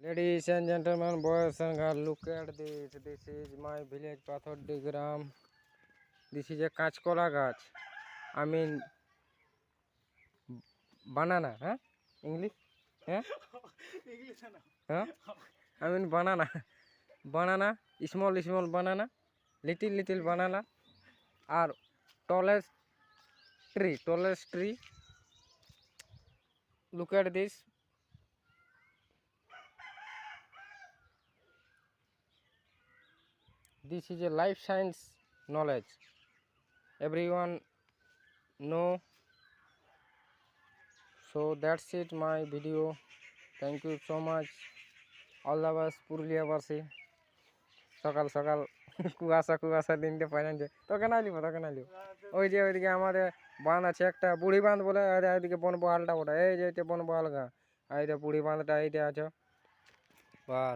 Ladies and gentlemen, boys and girls, look at this. This is my village Pathordigram. This is a Kachkola gach. I mean banana, huh? English? Yeah? Huh? I mean banana. Banana, small banana, little banana, are tallest tree. Look at this. This is a life science knowledge. Everyone know. So that's it, my video. Thank you so much. All the best, Purulia বাসী সকাল সকাল কুয়াশা দিনটা পাইলেন যে তোকে না নিব ওই যে ওইদিকে আমাদের বাঁধ আছে একটা বুড়ি বাঁধ বলে, আর ওইদিকে বনবহালটা ওটা এই যে বনবহাল গা, আর এটা বুড়ি বাঁধটা এইটা আছে বাস।